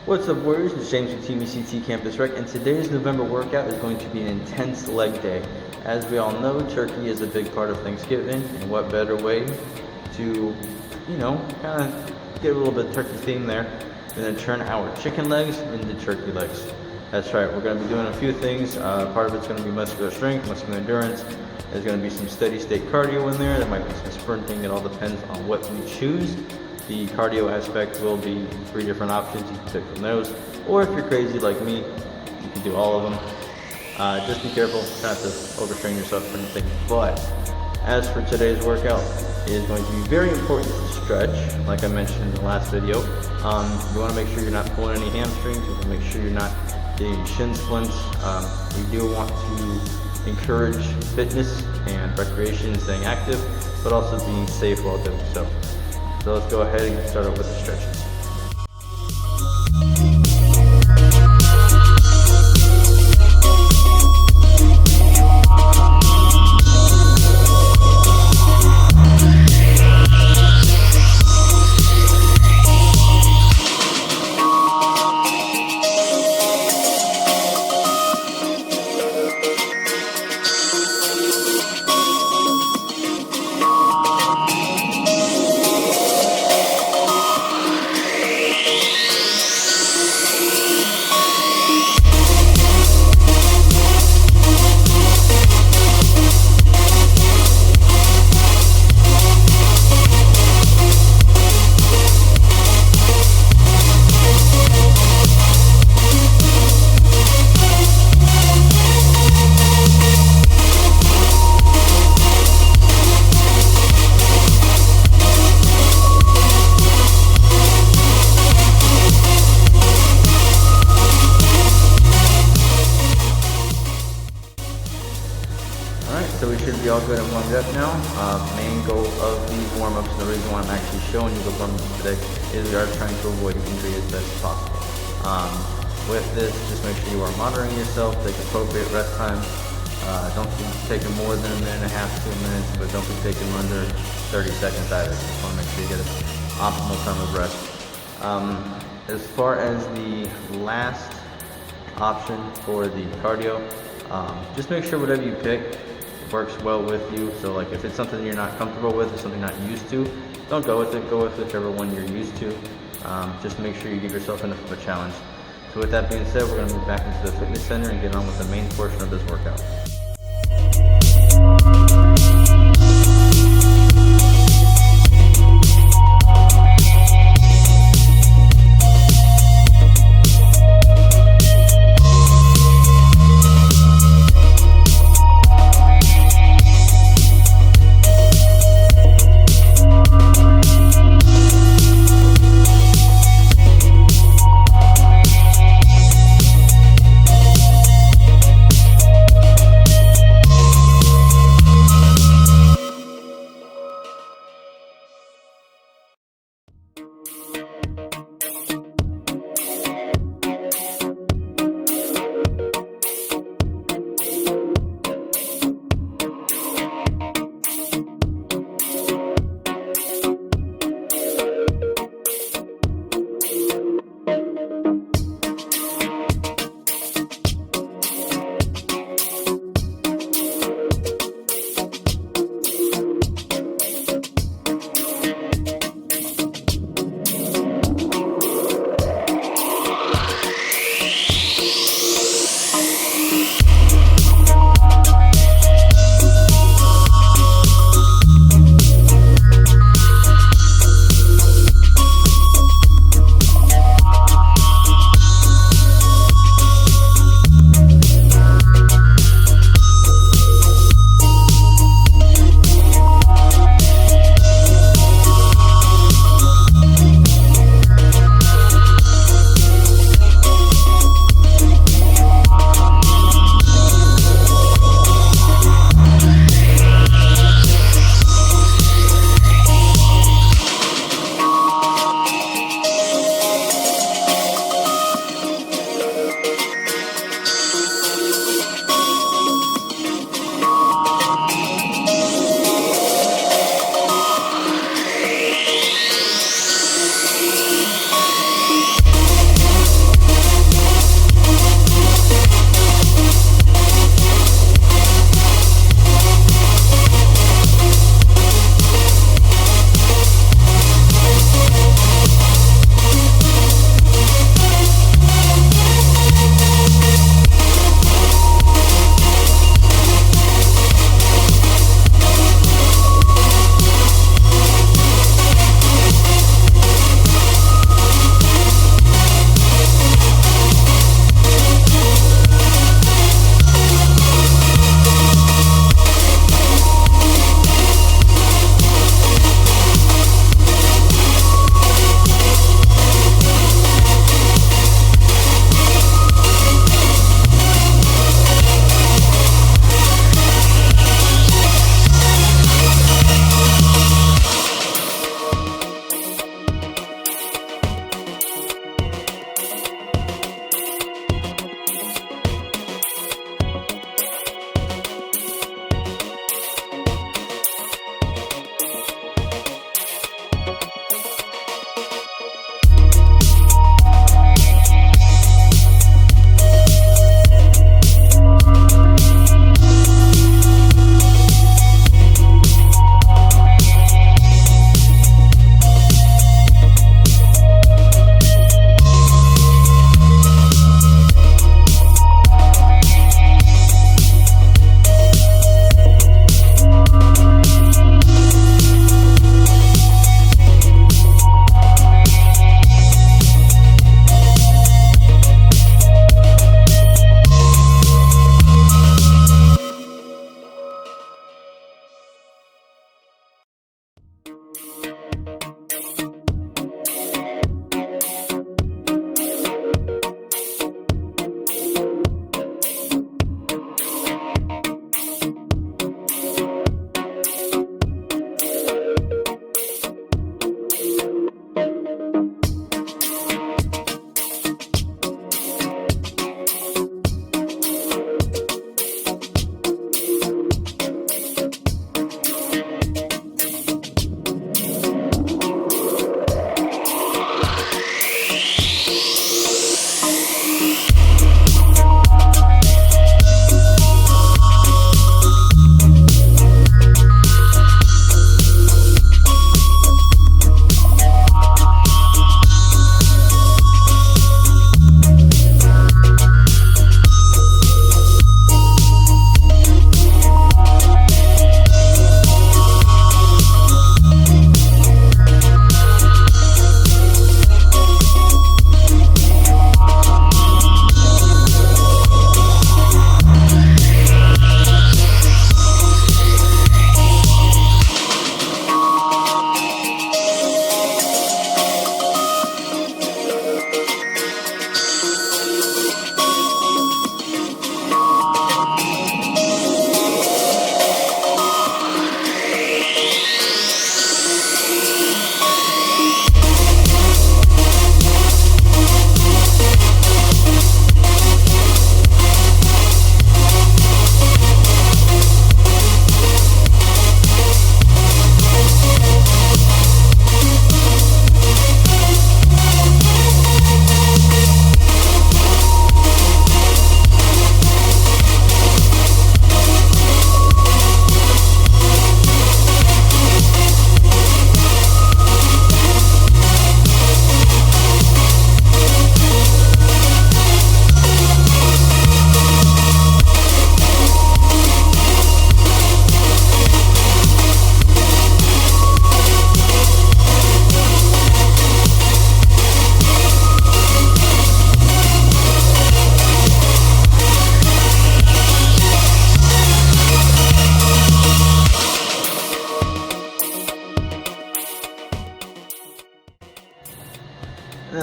What's up, Warriors? It's James with TBCT Campus Rec, and today's November workout is going to be an intense leg day. As we all know, turkey is a big part of Thanksgiving, and what better way to, kind of get a little bit of turkey theme there than to turn our chicken legs into turkey legs. That's right, we're going to be doing a few things. Part of it's going to be muscular strength, muscular endurance. There's going to be some steady state cardio in there. There might be some sprinting. It all depends on what you choose. The cardio aspect will be 3 different options. You can pick from those. Or if you're crazy like me, you can do all of them. Just be careful not to overstrain yourself or anything. But as for today's workout, it is going to be very important to stretch, like I mentioned in the last video. You want to make sure you're not pulling any hamstrings. You want to make sure you're not getting shin splints. We do want to encourage fitness and recreation, staying active, but also being safe while doing so. So let's go ahead and get started with the stretches. So we should be all good and warmed up now. Main goal of these warm-ups, and the reason why I'm actually showing you the warm-ups today, is we are trying to avoid injury as best as possible. With this, just make sure you are monitoring yourself, take appropriate rest time. Don't be taking more than a minute and a half, 2 minutes, but don't be taking under 30 seconds either. Just want to make sure you get an optimal time of rest. As far as the last option for the cardio, just make sure whatever you pick works well with you. So like if it's something you're not comfortable with or something you're not used to, don't go with it. Go with whichever one you're used to. Just make sure you give yourself enough of a challenge. So with that being said, we're going to move back into the fitness center and get on with the main portion of this workout.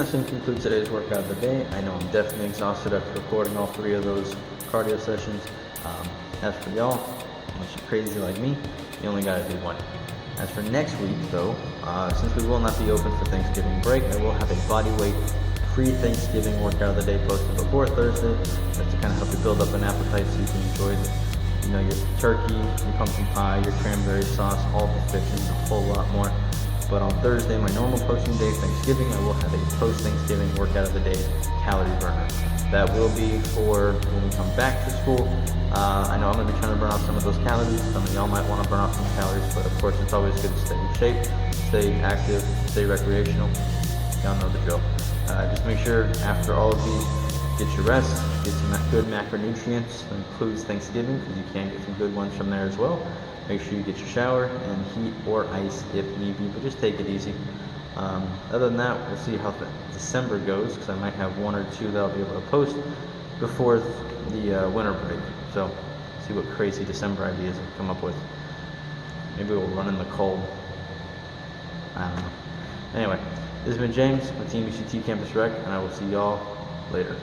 that's going to conclude today's workout of the day. I know I'm definitely exhausted after recording all 3 of those cardio sessions. As for y'all, unless you're crazy like me, you only got to do 1. As for next week, though, since we will not be open for Thanksgiving break, I will have a bodyweight pre-Thanksgiving workout of the day posted before Thursday. That's to kind of help you build up an appetite so you can enjoy your turkey, your pumpkin pie, your cranberry sauce, all the fixings, a whole lot more. But on Thursday, my normal posting day, Thanksgiving, I will have a post-Thanksgiving workout of the day calorie burner. That will be for when we come back to school. I know I'm going to be trying to burn off some of those calories. Some of y'all might want to burn off some calories, but of course it's always good to stay in shape, stay active, stay recreational. Y'all know the drill. Just make sure after all of these, get your rest, get some good macronutrients. That includes Thanksgiving, because you can get some good ones from there as well. Make sure you get your shower and heat or ice if need be, but just take it easy. Other than that, we'll see how December goes, because I might have 1 or 2 that I'll be able to post before the winter break. So, see what crazy December ideas I come up with. Maybe we'll run in the cold. I don't know. Anyway, this has been James with Team UCT Campus Rec, and I will see y'all later.